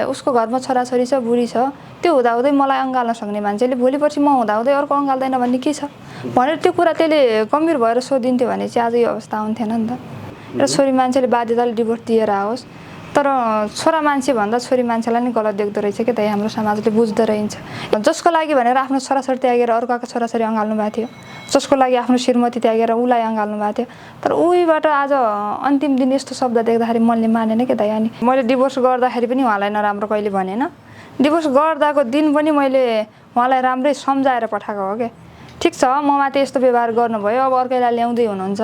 उसको घरमा छोराछोरी छ बुढी छ त्यो हुँदाहुँदै मलाई अँगाल्न सक्ने मान्छेले भोलि पर्सि म हुँदाहुँदै अर्को अँगाल्दैन भन्ने के छ भनेर त्यो कुरा त्यसले गम्भीर भएर सोधिन्थ्यो भने चाहिँ आज यो अवस्था आउँथेन नि त। र छोरी मान्छेले बाध्यताले डिभोर्स दिएर आओस् तर छोरा मान्छे भन्दा छोरी मान्छेलाई नै गलत देख्दो रहेछ कि त हाम्रो समाजले बुझ्दो रहेछ। जसको लागि भनेर आफ्नो छोराछोरी त्यागेर अर्काको छोराछोरी अँगाल्नु भएको थियो, जसको लागि आफ्नो श्रीमती त्यागेर उसलाई अँगाल्नु भएको थियो, तर उहीबाट आज अन्तिम दिन यस्तो शब्द देख्दाखेरि मनले मानेन के दाइ। अनि मैले डिभोर्स गर्दाखेरि पनि उहाँलाई नराम्रो कहिले भनेन, डिभोर्स गर्दाको दिन पनि मैले उहाँलाई राम्रै सम्झाएर पठाएको हो क्या। ठिक छ ममाथि यस्तो व्यवहार गर्नुभयो अब अर्कैलाई ल्याउँदै हुनुहुन्छ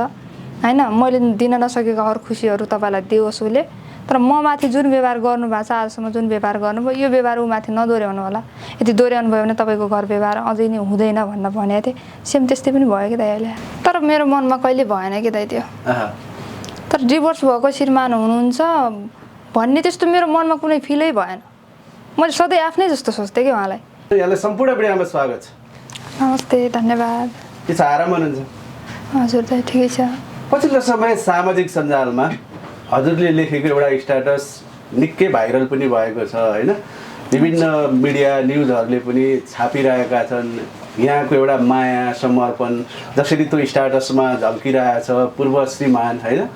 होइन, मैले दिन नसकेको हर खुसीहरू तपाईँलाई दियोस् उसले, तर ममाथि जुन व्यवहार गर्नुभएको छ आजसम्म जुन व्यवहार गर्नुभयो यो व्यवहार उमाथि नदोहोऱ्याउनु होला, यदि दोहोऱ्याउनु भयो भने तपाईँको घर व्यवहार अझै नै हुँदैन भनेर भनेको थिएँ। सेम त्यस्तै पनि भयो कि दाइ अहिले, तर मेरो मनमा कहिले भएन कि दाइ त्यो। तर डिभोर्स भएको श्रीमान हुनुहुन्छ भन्ने त्यस्तो मेरो मनमा कुनै फिलै भएन। मैले सधैँ आफ्नै जस्तो सोच्थेँ कि उहाँलाई। यहाँलाई सम्पूर्ण भिडियोमा स्वागत छ। नमस्ते, धन्यवाद। के छ, आराम हुनुहुन्छ? हजुर दाइ ठिकै छ। पछिल्लो समय सामाजिक सञ्जालमा हजुरले लेखेको एउटा स्ट्याटस निकै भाइरल पनि भएको छ होइन, विभिन्न मिडिया न्युजहरूले पनि छापिरहेका छन्। यहाँको एउटा माया समर्पण जसरी त्यो स्ट्याटसमा झल्किरहेछ, पूर्व श्रीमान होइन,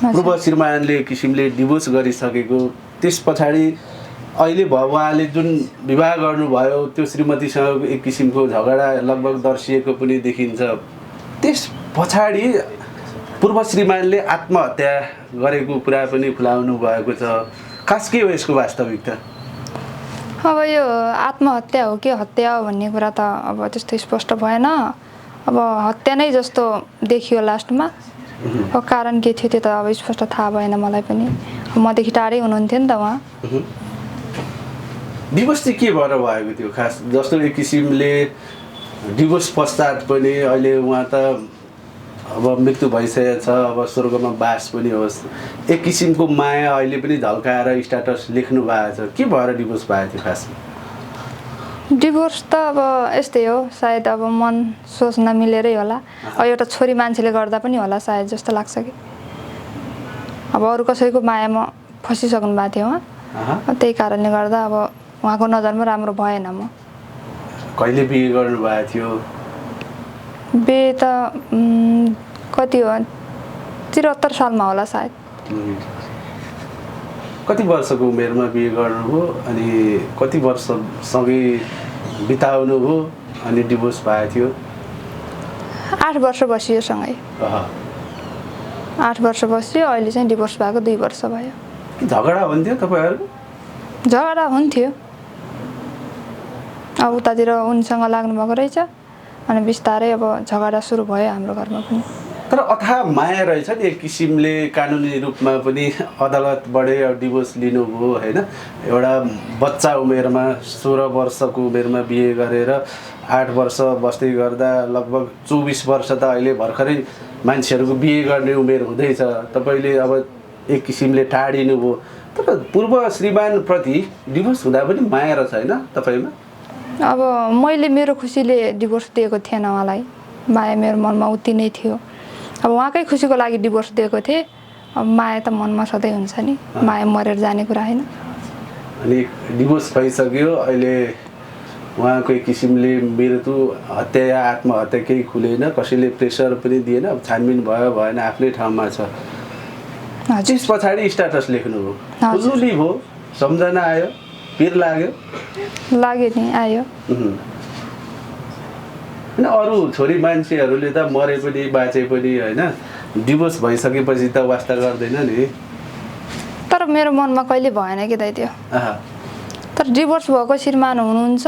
पूर्व श्रीमानले किसिमले डिभोर्स गरिसकेको त्यस पछाडि अहिले उहाँले जुन विवाह गर्नुभयो त्यो श्रीमतीसँग एक किसिमको झगडा लगभग दर्शिएको पनि देखिन्छ। त्यस पछाडि पूर्व श्रीमानले आत्महत्या गरेको कुरा पनि खुलाउनु भएको छ। खास के हो यसको वास्तविकता? अब यो आत्महत्या हो कि हत्या हो भन्ने कुरा त अब त्यस्तो स्पष्ट भएन। अब हत्या नै जस्तो देखियो लास्टमा। अब कारण के थियो त्यो त अब स्पष्ट थाहा भएन मलाई पनि। मदेखि टाढै हुनुहुन्थ्यो नि त उहाँ। डिभोर्स चाहिँ के भएर भएको थियो खास? जस्तो एक किसिमले डिभोर्स पश्चात पनि अहिले उहाँ त अब मृत्यु भइसकेको छ, अब स्वर्गमा बास पनि होस्, एक किसिमको माया अहिले पनि झल्काएर स्ट्याटस लेख्नु भएको छ। के भएर डिभोर्स भएको थियो खास? डिभोर्स त अब यस्तै हो, सायद अब मन सोच नमिलेरै होला। अब एउटा छोरी मान्छेले गर्दा पनि होला सायद जस्तो लाग्छ कि। अब अरू कसैको मायामा फसिसक्नु भएको थियो उहाँ, त्यही कारणले गर्दा अब उहाँको नजरमा राम्रो भएन म। कहिले बिहे गर्नुभएको थियो? बिहे त कति हो 73 सालमा होला सायद। कति वर्षको उमेरमा बिहे गर्नुभयो अनि कति वर्षसँगै बिताउनु भयो अनि डिभोर्स भएको थियो? 8 वर्ष बसियो सँगै। 8 वर्ष बसियो, अहिले चाहिँ डिभोर्स भएको 2 वर्ष भयो। झगडा हुन्थ्यो तपाईँहरूको? झगडा हुन्थ्यो, अब उतातिर उनीसँग लाग्नु भएको रहेछ अनि बिस्तारै अब झगडा सुरु भयो हाम्रो घरमा पनि। तर अथाह माया रहेछ नि एक किसिमले, कानुनी रूपमा पनि अदालतबाटै डिभोर्स लिनुभयो होइन। एउटा बच्चा उमेरमा 16 वर्षको उमेरमा बिहे गरेर 8 वर्ष बस्दै गर्दा लगभग 24 वर्ष त अहिले भर्खरै मान्छेहरूको बिहे गर्ने उमेर हुँदैछ। तपाईँले अब एक किसिमले टाढिनु भयो, तर पूर्व श्रीमानप्रति डिभोर्स हुँदा पनि माया रहेछ होइन तपाईँमा? अब मैले मेरो खुसीले डिभोर्स दिएको थिएन उहाँलाई, माया मेरो मनमा उति नै थियो। अब उहाँकै खुसीको लागि डिभोर्स दिएको थिएँ। अब माया त मनमा सधैँ हुन्छ नि, माया मरेर जाने कुरा होइन। अनि डिभोर्स भइसक्यो, अहिले उहाँको एक किसिमले मृत्यु हत्या या आत्महत्या केही खुलेन, कसैले प्रेसर पनि दिएन, अब छानबिन भयो भएन आफ्नै ठाउँमा छ। त्यस पछाडि स्ट्याटस लेख्नुभयो, खुल्ली भयो, सम्झना आयो, पिर लाग्यो नि आयो। होइन अरू छोरी मान्छेहरूले त मरे पनि बाँचे पनि होइन, डिभोर्स भइसकेपछि त वास्ता गर्दैन नि। तर मेरो मनमा कहिले भएन कि दाइ त्यो। तर डिभोर्स भएको श्रीमान हुनुहुन्छ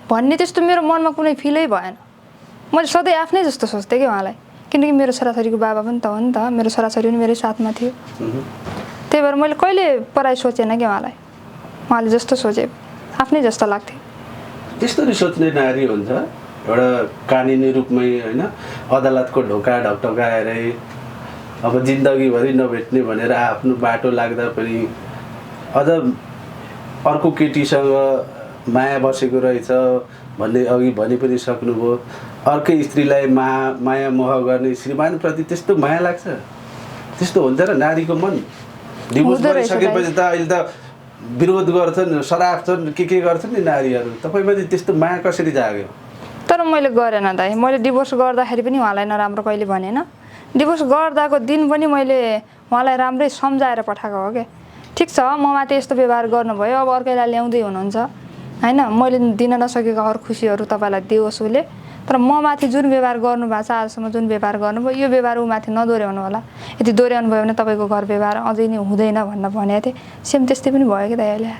भन्ने त्यस्तो मेरो मनमा कुनै फिलै भएन। मैले सधैँ आफ्नै जस्तो सोच्थेँ कि उहाँलाई, किनकि मेरो छोराछोरीको बाबा पनि त हो नि त, मेरो छोराछोरी पनि मेरै साथमा थियो। त्यही भएर मैले कहिले पराई सोचेन कि उहाँलाई, उहाँले जस्तो सोचे आफ्नै जस्तो लाग्थ्यो। त्यस्तो सोच्ने नारी हुन्छ एउटा कानुनी रूपमै होइन, अदालतको ढोका ढकढकाएरै अब जिन्दगीभरि नभेट्ने भनेर आफ्नो बाटो लाग्दा पनि अझ अर्को केटीसँग माया बसेको रहेछ भन्ने अघि भनि पनि सक्नुभयो। अर्कै स्त्रीलाई माया मोह गर्ने श्रीमानप्रति त्यस्तो माया लाग्छ? त्यस्तो हुन्छ र नारीको मन? डिभोर्स गरिसकेपछि त अहिले त विरोध गर्छन्, सराप्छन्, के गर्छन् नि नारीहरू, तपाईँमा चाहिँ त्यस्तो माया कसरी जाग्यो? तर मैले गरेन दाइ। मैले डिभोर्स गर्दाखेरि पनि उहाँलाई नराम्रो कहिले भनेन। डिभोर्स गर्दाको दिन पनि मैले उहाँलाई राम्रै सम्झाएर पठाएको हो क्या। ठिक छ, ममाथि यस्तो व्यवहार गर्नुभयो, अब अर्कैलाई ल्याउँदै हुनुहुन्छ होइन, मैले दिन नसकेको अरू खुसीहरू तपाईँलाई दियोस् उसले, तर ममाथि जुन व्यवहार गर्नुभएको छ आजसम्म, जुन व्यवहार गर्नुभयो, यो व्यवहार उमाथि नदोहोऱ्याउनु होला। यदि दोहोऱ्याउनु भयो भने तपाईँको घर व्यवहार अझै नै हुँदैन भनेर भनेको थिएँ। सेम त्यस्तै पनि भयो कि दाइ अहिले।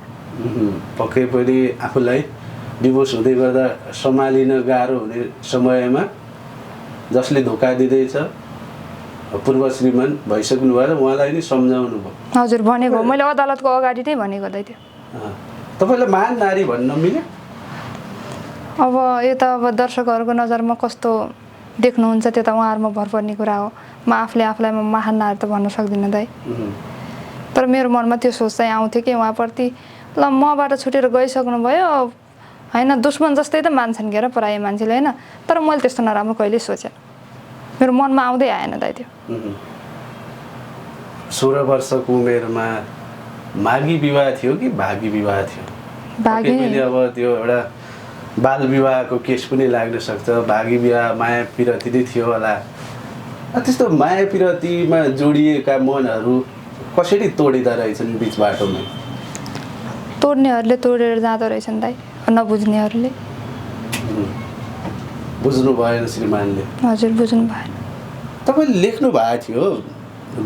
पक्कै पनि आफूलाई डिभोर्स हुँदै गर्दा सम्हालिन गाह्रो हुने समयमा जसले धोका दिँदैछ पूर्व श्रीमान भइसक्नु भयो, उहाँलाई नै सम्झाउनु भयो। हजुर भनेको, मैले अदालतको अगाडि नै भनेको दाइ त्यो। तपाईँलाई महान नारी भन्न मिल्यो? अब यो त अब दर्शकहरूको नजरमा कस्तो देख्नुहुन्छ त्यो त उहाँहरूमा भर पर्ने कुरा हो। म आफूले आफूलाई म महान नारी त भन्न सक्दिनँ दाइ। तर मेरो मनमा त्यो सोच चाहिँ आउँथ्यो कि उहाँप्रति ल मबाट छुटेर गइसक्नुभयो होइन, दुश्मन जस्तै त मान्छन् के र पराई मान्छेले होइन, तर मैले त्यस्तो नराम्रो कहिले सोचेन, मेरो मनमा आउँदै आएन दाइ त्यो। 16 वर्षको उमेरमा मागी विवाह थियो कि भागी विवाह थियो? भागी। अब त्यो एउटा बाल विवाहको केस पनि लाग्न सक्छ, भागी विवाह माया पिरती नै थियो होला। त्यस्तो माया पिरतीमा जोडिएका मनहरू कसरी तोडिँदा रहेछन् बिच बाटोमा? तोड्नेहरूले तोडेर जाँदो रहेछन् दाइ, नबुझ्नेहरूले। बुझ्नु भएन श्रीमानले? हजुर बुझ्नु भएन। तपाईँले लेख्नु भएको थियो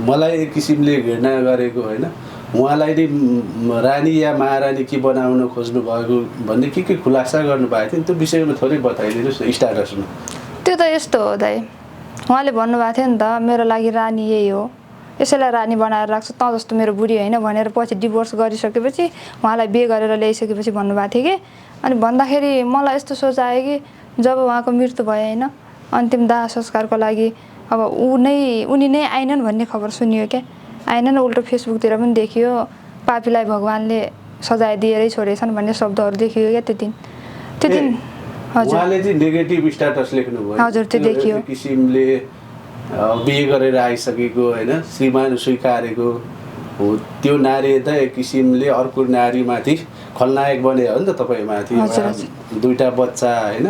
मलाई एक किसिमले घृणा गरेको होइन, उहाँलाई नै रानी या महारानी के बनाउन खोज्नु भएको भन्ने के खुलासा गर्नुभएको थियो, त्यो विषयमा थोरै बताइदिनुहोस् न स्टाटसमा। त्यो त यस्तो हो दाइ, उहाँले भन्नुभएको थियो नि त मेरो लागि रानी यही हो, यसैलाई रानी बनाएर राख्छु, त जस्तो मेरो बुढी होइन भनेर पछि डिभोर्स गरिसकेपछि उहाँलाई बिहे गरेर ल्याइसकेपछि भन्नुभएको थियो कि। अनि भन्दाखेरि मलाई यस्तो सोच आयो कि जब उहाँको मृत्यु भयो होइन, अन्तिम दाह संस्कारको लागि अब उनी नै आएनन् भन्ने खबर सुनियो क्या। आएनन्, उल्टो फेसबुकतिर पनि देखियो पापीलाई भगवान्ले सजाय दिएरै छोडेछन् भन्ने शब्दहरू देखियो क्या त्यो दिन। हजुर उहाँले चाहिँ नेगेटिभ स्ट्याटस लेख्नुभयो। हजुर त्यो देखियो। किसिमले बिहे गरेर आइसकेको होइन, श्रीमान स्वीकारेको हो, त्यो नारी त एक किसिमले अर्को नारीमाथि खलनायक बने हो नि त तपाईँमाथि। दुईटा बच्चा होइन,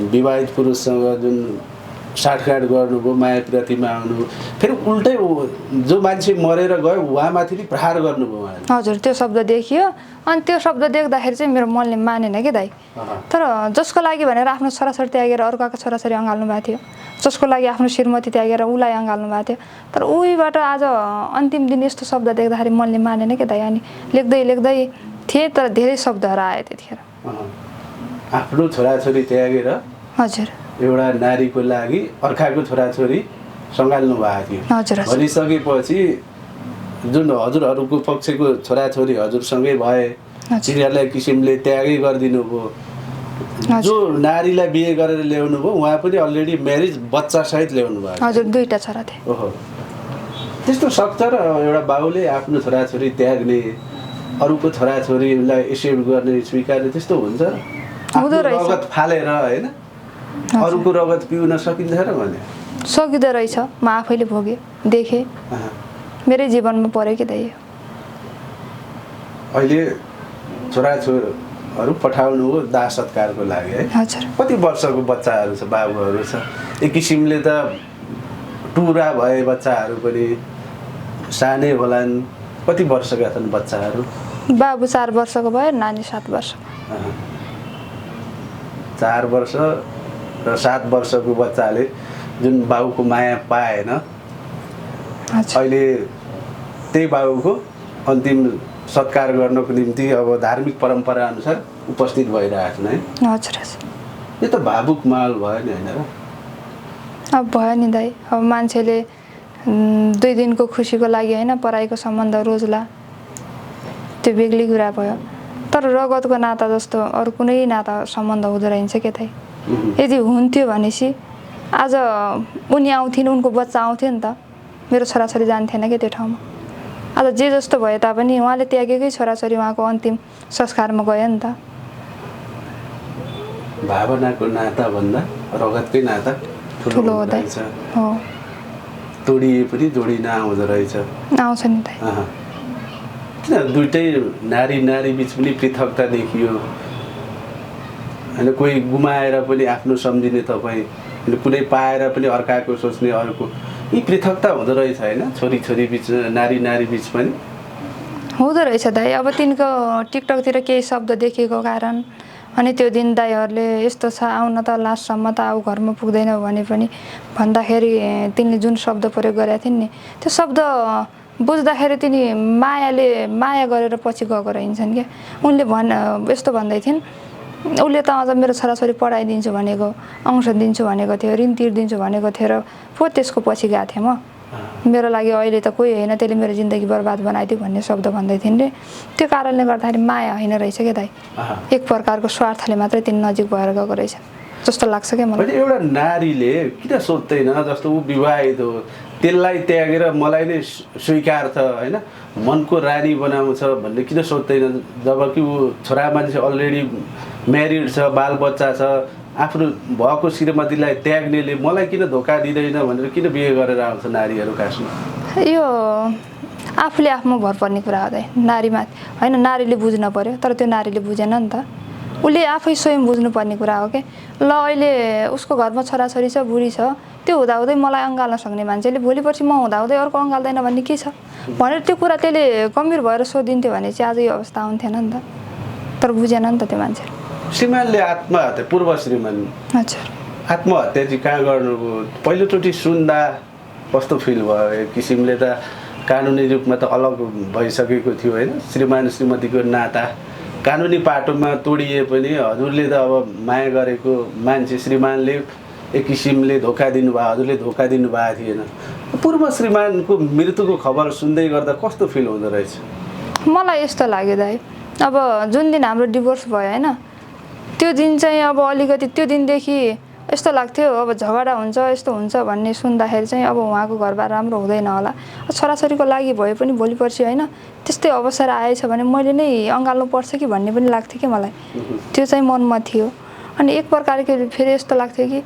विवाहित पुरुषसँग जुन साटगाट गर्नुभयो, माया प्रतिमा आउनु, फेरि उल्टै जो मान्छे मरेर गयो उहाँमाथि नि प्रहार गर्नुभयो उहाँले। हजुर त्यो शब्द देखियो। अनि त्यो शब्द देख्दाखेरि चाहिँ मेरो मनले मानेन कि दाइ। तर जसको लागि भनेर आफ्नो छोराछोरी त्यागेर अर्काको छोराछोरी अँगाल्नु भएको थियो, जसको लागि आफ्नो श्रीमती त्यागेर उसलाई अँगाल्नु भएको थियो, तर उहीबाट आज अन्तिम दिन यस्तो शब्द देख्दाखेरि मनले मानेन कि दाइ। अनि लेख्दै थिएँ तर धेरै शब्दहरू आयो त्यतिखेर। आफ्नो छोराछोरी त्यागेर हजुर एउटा नारीको लागि अर्काको छोराछोरी सँगाल्नु भएको थियो। भनिसकेपछि जुन हजुरहरूको पक्षको छोराछोरी हजुरसँगै भए, तिनीहरूलाई किसिमले त्यागै गरिदिनु भयो। जो नारीलाई बिहे गरेर ल्याउनु भयो उहाँ पनि अलरेडी म्यारिज बच्चा सहित ल्याउनु भयो। हजुर दुईटा छोरा थिए। ओहो, त्यस्तो सक्छ र एउटा बाउले आफ्नो छोराछोरी त्याग्ने, अरूको छोराछोरीलाई एक्सेप्ट गर्ने, स्वीकार्ने, त्यस्तो हुन्छ? रगत फालेर होइन अरूको रगत पिउन सकिन्छ र भने? सकिँदो रहेछ। म आफैले भोगेँ, देखेँ, मेरै जीवनमा पऱ्यो कि दाइ। अहिले छोराछोरीहरू पठाउनु हो दाह सत्कारको लागि है? हजुर। कति वर्षको बच्चाहरू छ, बाबुहरू छ? एक किसिमले त टुरा भए बच्चाहरू पनि सानै होलान्। कति वर्षका छन् बच्चाहरू? बाबु 4 वर्षको भयो, नानी 7 वर्षको। 4 वर्ष र 7 वर्षको बच्चाले जुन बाउको माया पाएन, अहिले त्यही बाउको अन्तिम सत्कार गर्नको निम्ति अब धार्मिक परम्परा अनुसार उपस्थित भइरहेको छन् है? हजुर। यो त भावुक माहौल भयो नि होइन र? अब भयो नि दाइ। अब मान्छेले 2 दिनको खुसीको लागि होइन पराईको सम्बन्ध रोज्ला, त्यो बेग्लै कुरा भयो। तर रगतको नाता जस्तो अरू कुनै नाता सम्बन्ध हुँदो रहेछ के दाइ? यदि हुन्थ्यो भनेपछि आज उनी आउँथिन्, उनको बच्चा आउँथ्यो नि त, मेरो छोराछोरी जान्थेन क्या त्यो ठाउँमा। आज जे जस्तो भए तापनि उहाँले त्यागेकै छोराछोरी उहाँको अन्तिम संस्कारमा गयो नि त। भावनाको नाता भन्दा रगतकै नाता ठुलो हुँदो रहेछ। हो, तोडिए पनि जोडिन आउँदो रहेछ। आउँछ नि दाइ। किन दुइटै नारी बिच पनि पृथकता देखियो होइन कोही गुमाएर पनि आफ्नो सम्झिने तपाईँ कुनै पाएर पनि अर्काको सोच्ने अर्को यी पृथकता हुँदो रहेछ होइन छोरी बिच नारी बिच पनि हुँदो रहेछ दाइ अब तिनको टिकटकतिर केही शब्द देखेको कारण अनि त्यो दिन दाइहरूले यस्तो छ आउन त लास्टसम्म त आऊ घरमा पुग्दैन भने पनि भन्दाखेरि तिनले जुन शब्द प्रयोग गरेका थिइन् नि त्यो शब्द बुझ्दाखेरि तिनी माया गरेर पछि गएको रहन्छन् क्या उनले यस्तो भन्दै थिइन् उसले त अझ मेरो छोराछोरी पढाइदिन्छु भनेको अंश दिन्छु भनेको थियो ऋण तिर्दिन्छु भनेको थियो र पो त्यसको पछि गएको थिएँ म मेरो लागि अहिले त कोही होइन त्यसले मेरो जिन्दगी बर्बाद बनाइदियो भन्ने शब्द भन्दै थिइन् रे त्यो कारणले गर्दाखेरि माया होइन रहेछ क्या दाइ एक प्रकारको स्वार्थले मात्रै तिनी नजिक भएर गएको रहेछ जस्तो लाग्छ क्या मलाई एउटा नारीले किन सोध्दैन जस्तो ऊ विवाहित हो त्यसलाई त्यागेर मलाई नै स्वीकार छ होइन मनको रानी बनाउँछ भन्ने किन सोध्दैन जबकि ऊ छोरा मान्छे अलरेडी म्यारिड छ बालबच्चा छ आफ्नो भएको श्रीमतीलाई त्याग्नेले मलाई किन धोका दिँदैन भनेर किन बिहे गरेर आउँछ नारीहरू खासमा यो आफूले आफ्नो भर पर्ने कुरा हो दाइ नारीमा होइन नारीले बुझ्न पर्यो तर त्यो नारीले बुझेन नि त उसले आफै स्वयं बुझ्नुपर्ने कुरा हो कि ल अहिले उसको घरमा छोराछोरी छ बुढी छ त्यो हुँदाहुँदै मलाई अँगाल्न सक्ने मान्छेले भोलि पर्सि म हुँदाहुँदै अर्को अँगाल्दैन भन्ने के छ भनेर त्यो कुरा त्यसले गम्भीर भएर सोधिन्थ्यो भने चाहिँ आज यो अवस्था आउँथेन नि त तर बुझेन नि त त्यो मान्छेले श्रीमानले आत्महत्या पूर्व श्रीमान हजुर आत्महत्या चाहिँ कहाँ गर्नुभयो पहिलोचोटि सुन्दा कस्तो फिल भयो एक किसिमले त कानुनी रूपमा त अलग भइसकेको थियो होइन श्रीमान श्रीमतीको नाता कानुनी पाटोमा तोडिए पनि हजुरले त अब माया गरेको मान्छे श्रीमानले एक किसिमले धोका दिनुभयो हजुरले धोका दिनुभएको थिएन पूर्व श्रीमानको मृत्युको खबर सुन्दै गर्दा कस्तो फिल हुँदो रहेछ मलाई यस्तो लाग्यो दाइ अब जुन दिन हाम्रो डिभोर्स भयो होइन त्यो दिन चाहिँ अब अलिकति त्यो दिनदेखि यस्तो लाग्थ्यो अब झगडा हुन्छ यस्तो हुन्छ भन्ने सुन्दाखेरि चाहिँ अब उहाँको घरबार राम्रो हुँदैन होला छोराछोरीको लागि भए पनि भोलि पर्सि होइन त्यस्तै अवसर आएछ भने मैले नै अँगाल्नु पर्छ कि भन्ने पनि लाग्थ्यो कि मलाई त्यो चाहिँ मनमा थियो अनि एक प्रकारको फेरि यस्तो लाग्थ्यो कि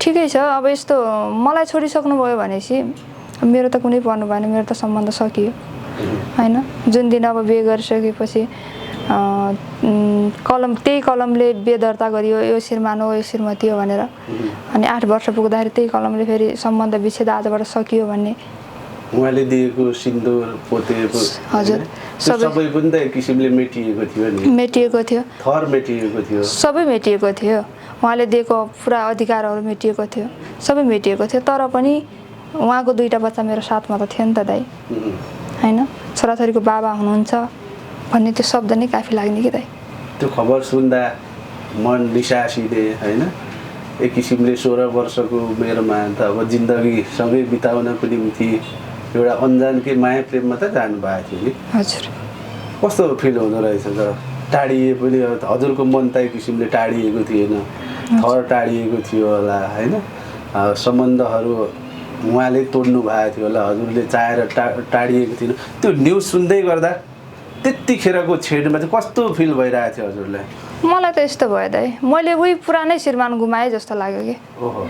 ठिकै छ अब यस्तो मलाई छोडिसक्नुभयो भनेपछि मेरो त कुनै पर्नु भएन मेरो त सम्बन्ध सकियो होइन जुन दिन अब बिहे गरिसकेपछि त्यही कलमले बेदर्ता गरियो यो श्रीमान हो यो श्रीमती हो भनेर अनि 8 वर्ष पुग्दाखेरि त्यही कलमले फेरि सम्बन्ध विच्छेद आजबाट सकियो भन्ने उहाँले दिएको सिन्दुर पोतेको हजुर सबै पनि त एक किसिमले मेटिएको थियो नि मेटिएको थियो थर मेटिएको थियो सबै मेटिएको थियो उहाँले दिएको पुरा अधिकारहरू मेटिएको थियो सबै मेटिएको थियो तर पनि उहाँको 2टा बच्चा मेरो साथमा त थियो नि त दाइ होइन छोराछोरीको बाबा हुनुहुन्छ भन्ने त्यो शब्द नै काफी लाग्ने कि दाइ त्यो खबर सुन्दा मन निसासिने होइन एक किसिमले 16 वर्षको उमेरमा त अब जिन्दगी सँगै बिताउनको निम्ति एउटा अन्जानकै माया प्रेममा त जानुभएको थियो नि हजुर कस्तो फिल हुँदो रहेछ त टाढिए पनि हजुरको मन त एक किसिमले टाढिएको थिएन थर टाढिएको थियो होला होइन सम्बन्धहरू उहाँले तोड्नु भएको थियो होला हजुरले चाहेर टाढिएको थिएन त्यो न्युज सुन्दै गर्दा त्यतिखेरको छेडमा चाहिँ कस्तो फिल भइरहेको थियो हजुरलाई मलाई त यस्तो भयो दाइ मैले उही पुरानै श्रीमान गुमाएँ जस्तो लाग्यो कि ओहो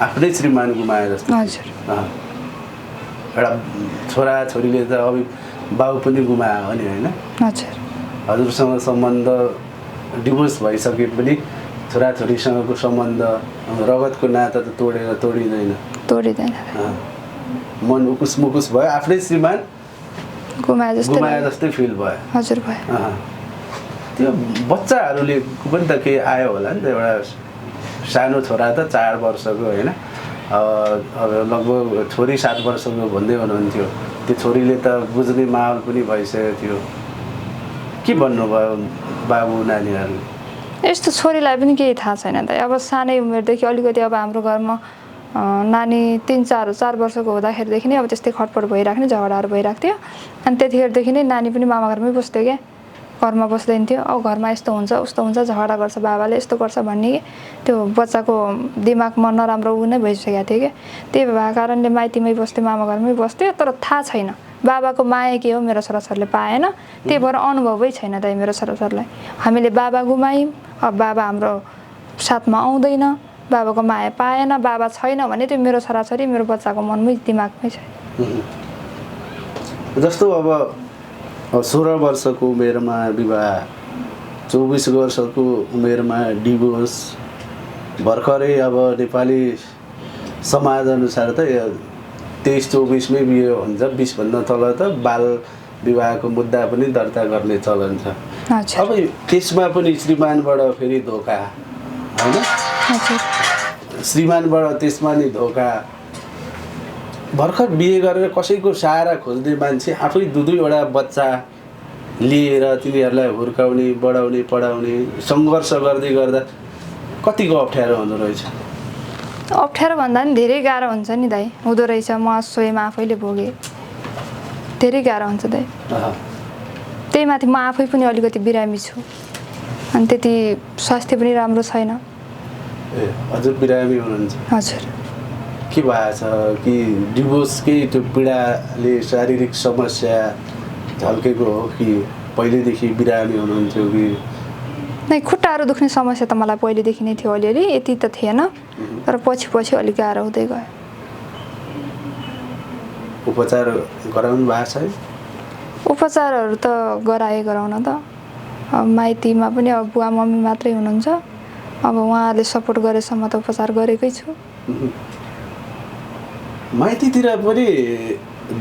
आफ्नै श्रीमान गुमाए जस्तो हजुर एउटा छोरा छोरीले त अब बाउ पनि गुमायो भने होइन हजुर हजुरसँग सम्बन्ध डिभोर्स भइसके पनि छोराछोरीसँगको सम्बन्ध रगतको नाता त तोडिँदैन मन उकुस मुकुस भयो आफ्नै श्रीमान गुमाए जस्तै फिल भयो हजुर भयो त्यो बच्चाहरूले पनि त केही आयो होला नि त एउटा सानो छोरा त 4 वर्षको होइन अब लगभग छोरी 7 वर्षको भन्दै हुनुहुन्थ्यो त्यो छोरीले त बुझ्ने माहौल पनि भइसकेको थियो के भन्नुभयो बाबु नानीहरूले यस्तो छोरीलाई पनि केही थाहा छैन त अब सानै उमेरदेखि अलिकति अब हाम्रो घरमा नानी 3-4 वर्षको हुँदाखेरिदेखि नै अब त्यस्तै खटपट भइराख्ने झगडाहरू भइरहेको थियो अनि त्यतिखेरदेखि नै नानी पनि मामा घरमै बस्थ्यो क्या घरमा बस्दैन थियो अब घरमा यस्तो हुन्छ उस्तो हुन्छ झगडा गर्छ बाबाले यस्तो गर्छ भन्ने त्यो बच्चाको दिमागमा नराम्रो उ नै भइसकेको थियो क्या त्यही भएको कारणले माइतीमै बस्थ्यो मामा घरमै बस्थ्यो तर थाहा छैन बाबाको माया के हो मेरो छोराछोरीले पाएन त्यही भएर अनुभवै छैन दाइ मेरो छोराछोरीलाई हामीले बाबा गुमायौँ अब बाबा हाम्रो साथमा आउँदैन बाबाको माया पाएन बाबा छैन भने त्यो मेरो छोराछोरी मेरो बच्चाको मनमै दिमागमै छ जस्तो अब 16 वर्षको उमेरमा विवाह, 24 वर्षको उमेरमा डिभोर्स, भर्खरै अब नेपाली समाजअनुसार त 23-24मै बिहे हुन्छ, 20भन्दा तल त बाल विवाहको मुद्दा पनि दर्ता गर्ने चलन छ। अब त्यसमा पनि श्रीमानबाट फेरि धोका, होइन? श्रीमानबाट त्यसमा नि धोका। भर्खर बिहे गरेर कसैको सहारा खोज्ने मान्छे आफै 2-2वटा बच्चा लिएर तिनीहरूलाई हुर्काउने, बढाउने, पढाउने सङ्घर्ष गर्दै गर्दा कतिको अप्ठ्यारो हुँदो रहेछ? अप्ठ्यारो भन्दा नि धेरै गाह्रो हुन्छ नि दाइ, हुँदो रहेछ। म स्वयं आफैले भोगेँ, धेरै गाह्रो हुन्छ दाइ। त्यही माथि म आफै पनि अलिकति बिरामी छु, अनि त्यति स्वास्थ्य पनि राम्रो छैन। ए हजुर बिरामी हुनुहुन्छ? हजुर। के भएको छ कि डिभोर्सकै त्यो पीडाले शारीरिक समस्या झल्केको हो कि पहिलेदेखि बिरामी हुनुहुन्थ्यो कि? नै खुट्टाहरू दुख्ने समस्या त मलाई पहिलेदेखि नै थियो अलिअलि, यति त थिएन, तर पछि पछि अलिक गाह्रो हुँदै गयो। उपचार गराउनु भएको छ? उपचारहरू त गराउन त माइतीमा पनि अब बुवा मम्मी मात्रै हुनुहुन्छ, अब उहाँहरूले सपोर्ट गरेसम्म त उपचार गरेकै छु। माइतीतिर पनि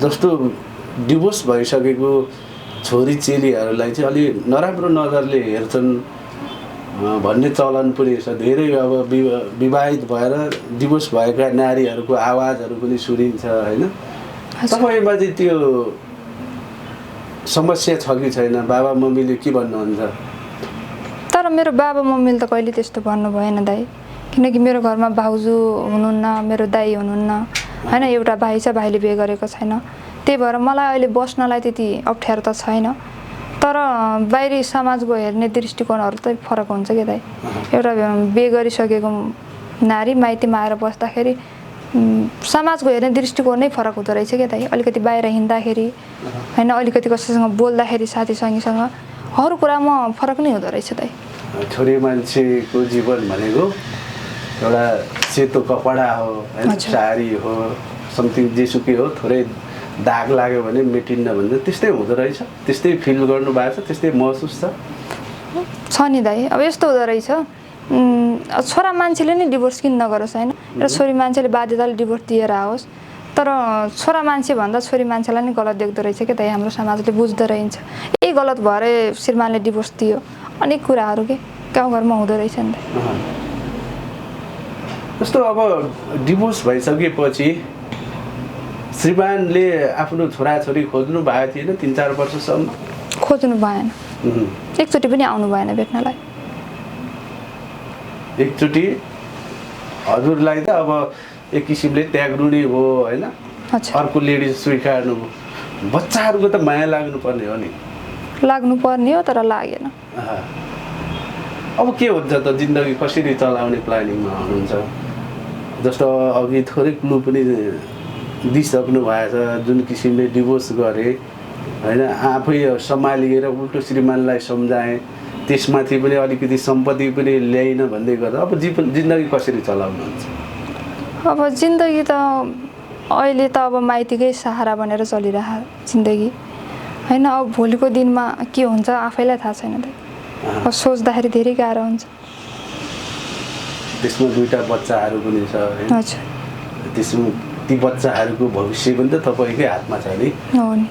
जस्तो डिभोर्स भइसकेको छोरी चेलीहरूलाई चाहिँ अलि नराम्रो नजरले हेर्छन् भन्ने चलन पनि छ। धेरै अब विवाहित भएर डिभोर्स भएका नारीहरूको आवाजहरू पनि सुनिन्छ, होइन? तपाईँमा चाहिँ त्यो समस्या छ कि छैन? बाबा मम्मीले के भन्नुहुन्छ? तर मेरो बाबा मम्मीले त कहिले त्यस्तो भन्नु भएन दाइ, किनकि मेरो घरमा भाउजू हुनुहुन्न, मेरो दाइ हुनुहुन्न, होइन? एउटा भाइ छ, भाइले बिहे गरेको छैन। त्यही भएर मलाई अहिले बस्नलाई त्यति अप्ठ्यारो त छैन, तर बाहिरी समाजको हेर्ने दृष्टिकोणहरू त फरक हुन्छ क्या दाइ। एउटा बिहे गरिसकेको नारी माइतीमा आएर बस्दाखेरि समाजको हेर्ने दृष्टिकोण नै फरक हुँदो रहेछ क्या दाइ। अलिकति बाहिर हिँड्दाखेरि, होइन, अलिकति कसैसँग बोल्दाखेरि, साथीसँगीसँग हर कुरामा फरक नै हुँदो रहेछ दाइ। छोरी मान्छेको जीवन भनेको एउटा सेतो कपडा हो, होइन? साडी हो, समथिङ जेसुकै हो, थोरै दाग लाग्यो भने मेटिन्न भन्छ, त्यस्तै हुँदो रहेछ? त्यस्तै फिल गर्नु भएको छ? त्यस्तै महसुस छ नि दाइ। अब यस्तो हुँदो रहेछ, छोरा मान्छेले नै डिभोर्स किन नगरोस्, होइन? र छोरी मान्छेले बाध्यताले डिभोर्स दिएर आओस्, तर छोरा मान्छे भन्दा छोरी मान्छेलाई नै गलत देख्दो रहेछ क्या दाइ। हाम्रो समाजले बुझ्दो रहेछ यही गलत भएर श्रीमानले डिभोर्स दियो, अनेक कुराहरू के गाउँघरमा हुँदो रहेछ नि त। जस्तो अब डिभोर्स भइसकेपछि श्रीमानले आफ्नो छोराछोरी खोज्नु भएको थिएन 3-4 वर्षसम्म? खोज्नु भएन, एकचोटि पनि आउनु भएन भेट्नलाई। एकचोटि हजुरलाई त अब एक किसिमले त्याग्नु हो, होइन? अर्को लेडी स्वीकार्नु हो। बच्चाहरूको त माया लाग्नुपर्ने हो नि? लाग्नुपर्ने हो, तर लागेन। अब के हुन्छ त? जिन्दगी कसरी चलाउने प्लानिङमा हुनुहुन्छ? जस्तो अघि थोरै क्लु पनि दिइसक्नु भएको छ, जुन किसिमले डिभोर्स गरे, होइन? आफै सम्हालिएर उल्टो श्रीमानलाई सम्झाएँ, त्यसमाथि पनि अलिकति सम्पत्ति पनि ल्याइन भन्दै गर्दा अब जिन्दगी कसरी चलाउनुहुन्छ? अब जिन्दगी त अहिले त अब माइतीकै सहारा बनेर चलिरहेको जिन्दगी, होइन? अब भोलिको दिनमा के हुन्छ आफैलाई थाहा छैन त। अब सोच्दाखेरि धेरै गाह्रो हुन्छ। त्यसमा 2टा बच्चाहरू पनि छ, हजुर। त्यसमा ती बच्चाहरूको भविष्य पनि त तपाईँकै हातमा छ नि?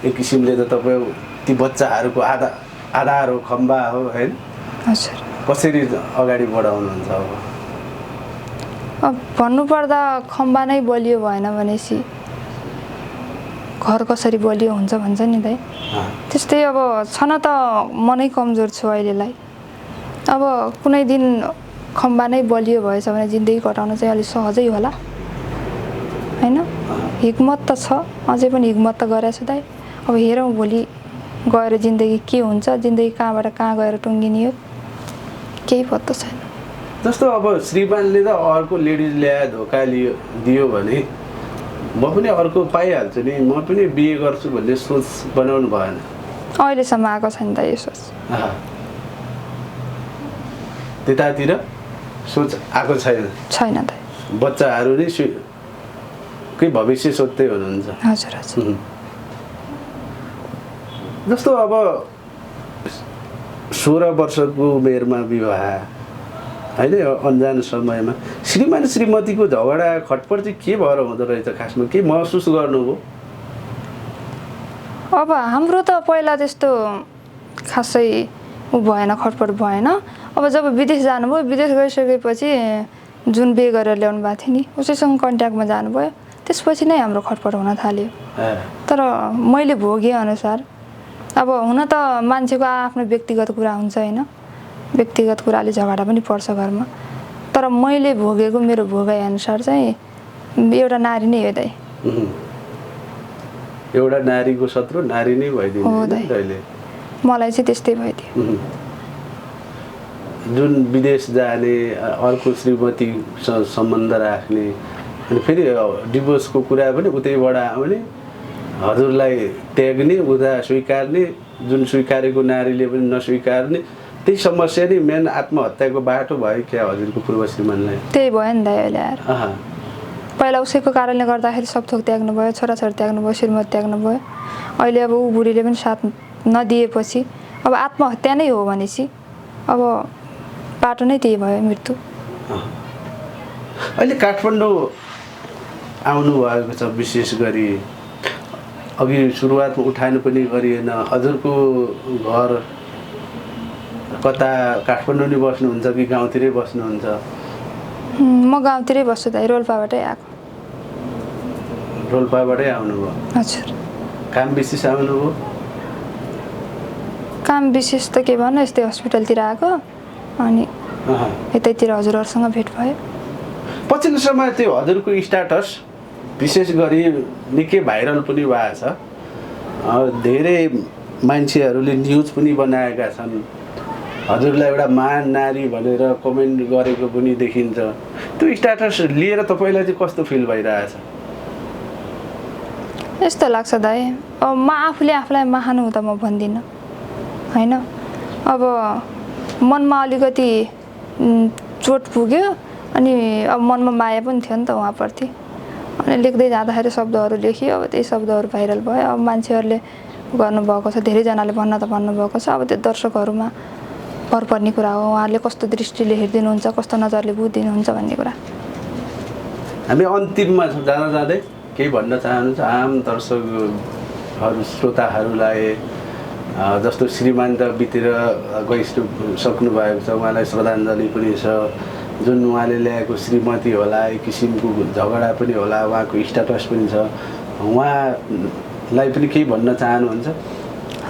एक किसिमले त तपाईँ ती बच्चाहरूको आधार हो, खम्बा हो, होइन? हजुर। कसरी अगाडि बढाउनुहुन्छ? अब भन्नुपर्दा खम्बा नै बलियो भएन भनेपछि घर कसरी बलियो हुन्छ भन्छ नि दाइ। त्यस्तै अब छन त मनै कमजोर छु अहिलेलाई। अब कुनै दिन खम्बा नै बलियो भएछ भने जिन्दगी कटाउन चाहिँ अलि सहजै होला, होइन? हिक्मत त छ, अझै पनि हिक्मत त गरेको छु दाइ। अब हेरौँ भोलि गएर जिन्दगी के हुन्छ, जिन्दगी कहाँबाट कहाँ गएर टुङ्गिने हो, केही पत्तो छैन। जस्तो अब श्रीमानले त अर्को लेडिज ल्याए, धोका दियो भने म पनि अर्को पाइहाल्छु नि, म पनि बिहे गर्छु भन्ने सोच बनाउनु भएन? अहिलेसम्म आएको छैन त यो सोच। त्यतातिर सोच आएको छैन? छैन त। बच्चाहरू नै के भविष्य सोध्दै हुनुहुन्छ? हजुर हजुर। जस्तो अब 16 वर्षको उमेरमा विवाह होइन अन्जान समयमा श्रीमान श्रीमतीको झगडा खटपट चाहिँ के भएर हुँदो रहेछ खासमा के महसुस गर्नुभयो? अब हाम्रो त पहिला त्यस्तो खासै भएन, खटपट भएन। अब जब विदेश जानुभयो, विदेश गइसकेपछि जुन बिहे गरेर ल्याउनु भएको थियो नि उसैसँग कन्ट्याक्टमा जानुभयो, त्यसपछि नै हाम्रो खटपट हुन थाल्यो। तर मैले भोगे अनुसार अब हुन त मान्छेको आफ्नो व्यक्तिगत कुरा हुन्छ होइन, व्यक्तिगत कुराले झगडा पनि पर्छ घरमा। तर मैले भोगेको मेरो भोगाइ अनुसार चाहिँ एउटा नारी नै हो दाइ। एउटा नारीको शत्रु नारी नै भइदिन्छ कहिले। मलाई चाहिँ त्यस्तै भइदियो। जुन विदेश जाने अर्को श्रीमतीसँग सम्बन्ध राख्ने अनि फेरि डिभोर्सको कुरा पनि उतैबाट आउने, हजुरलाई त्याग्ने, उता स्वीकार्ने, जुन स्वीकारेको नारीले पनि नस्वीकार्ने, त्यही समस्या नै मेन आत्महत्याको बाटो भयो क्या हजुरको पूर्व श्रीमानलाई? त्यही भयो नि दाइ। अहिले आएर पहिला उसैको कारणले गर्दाखेरि सब थोक त्याग्नु भयो, छोराछोरी त्याग्नु भयो, श्रीमती त्याग्नु भयो। अहिले अब ऊ बुढीले पनि साथ नदिएपछि अब आत्महत्या नै हो भनेपछि अब बाटो नै त्यही भयो, मृत्यु। अहिले काठमाडौँ आउनुभएको छ, विशेष गरी अघि सुरुवातमा उठान पनि गरिएन। हजुरको घर कता काठमाडौँ नै बस्नुहुन्छ कि गाउँतिरै बस्नुहुन्छ? म गाउँतिरै बस्छु दाइ, रोल्पाबाटै आएको। रोल्पाबाटै आउनुभयो? हजुर। काम विशेष आउनुभयो? काम विशेष त के भन्नु, यस्तै हस्पिटलतिर आएको अनि यतैतिर हजुरहरूसँग भेट भयो। पछिल्लो समय त्यो हजुरको स्ट्याटस विशेष गरी निकै भाइरल पनि भएको छ, धेरै मान्छेहरूले न्युज पनि बनाएका छन्, हजुरलाई एउटा महान नारी भनेर कमेन्ट गरेको पनि देखिन्छ। त्यो स्ट्याटस लिएर तपाईँलाई चाहिँ कस्तो फिल भइरहेछ? यस्तो लाग्छ दाइ, अब म आफूले आफूलाई महान हुँ त म भन्दिनँ होइन। अब मनमा अलिकति चोट पुग्यो अनि अब मनमा माया पनि थियो नि त उहाँप्रति। अनि लेख्दै जाँदाखेरि शब्दहरू लेखियो, अब त्यही शब्दहरू भाइरल भयो। अब मान्छेहरूले गर्नुभएको छ, धेरैजनाले भन्न त भन्नुभएको छ। अब त्यो दर्शकहरूमा भर पर्ने कुरा हो, उहाँहरूले कस्तो दृष्टिले हेरिदिनुहुन्छ, कस्तो नजरले बुझिदिनुहुन्छ भन्ने कुरा। हामी अन्तिममा जाँदा जाँदै केही भन्न चाहनुहुन्छ आम दर्शकहरू श्रोताहरूलाई? जस्तो श्रीमान त बितेर गइसक्नु भएको छ, उहाँलाई श्रद्धाञ्जली पनि छ। जुन उहाँले ल्याएको श्रीमती होला, एक किसिमको झगडा पनि होला, उहाँको स्ट्याटस पनि छ, उहाँलाई पनि केही भन्न चाहनुहुन्छ?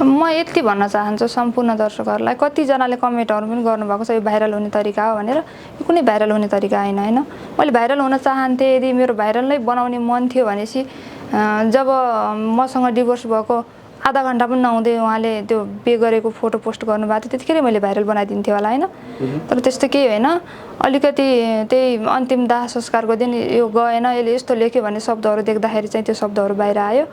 म यति भन्न चाहन्छु सम्पूर्ण दर्शकहरूलाई, कतिजनाले कमेन्टहरू पनि गर्नुभएको छ यो भाइरल हुने तरिका हो भनेर। यो कुनै भाइरल हुने तरिका होइन होइन। मैले भाइरल हुन चाहन्थेँ, यदि मेरो भाइरल नै बनाउने मन थियो भनेपछि जब मसँग डिभोर्स भएको आधा घन्टा पनि नहुँदै उहाँले त्यो बिहे गरेको फोटो पोस्ट गर्नुभएको थियो, त्यतिखेरै मैले भाइरल बनाइदिन्थेँ होला होइन। तर त्यस्तो केही होइन। अलिकति त्यही अन्तिम दाह संस्कारको दिन यो गएन, यसले यस्तो लेख्यो भन्ने शब्दहरू देख्दाखेरि चाहिँ त्यो शब्दहरू बाहिर आयो।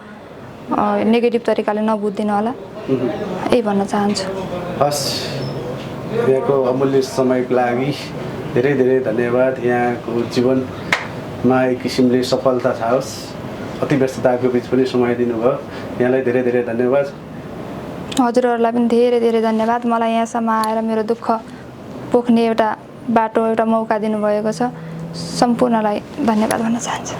नेगेटिभ तरिकाले नबुझिदिनु होला, यही भन्न चाहन्छु। हस्, यहाँको अमूल्य समयको लागि धेरै धेरै धन्यवाद। यहाँको जीवनमा एक किसिमले सफलता छाओस्, अति व्यस्तताको बिच पनि समय दिनुभयो, यहाँलाई धेरै धेरै धन्यवाद। हजुरहरूलाई पनि धेरै धेरै धन्यवाद। मलाई यहाँसम्म आएर मेरो दुःख पोख्ने एउटा बाटो, एउटा मौका दिनुभएको छ। सम्पूर्णलाई धन्यवाद भन्न चाहन्छु।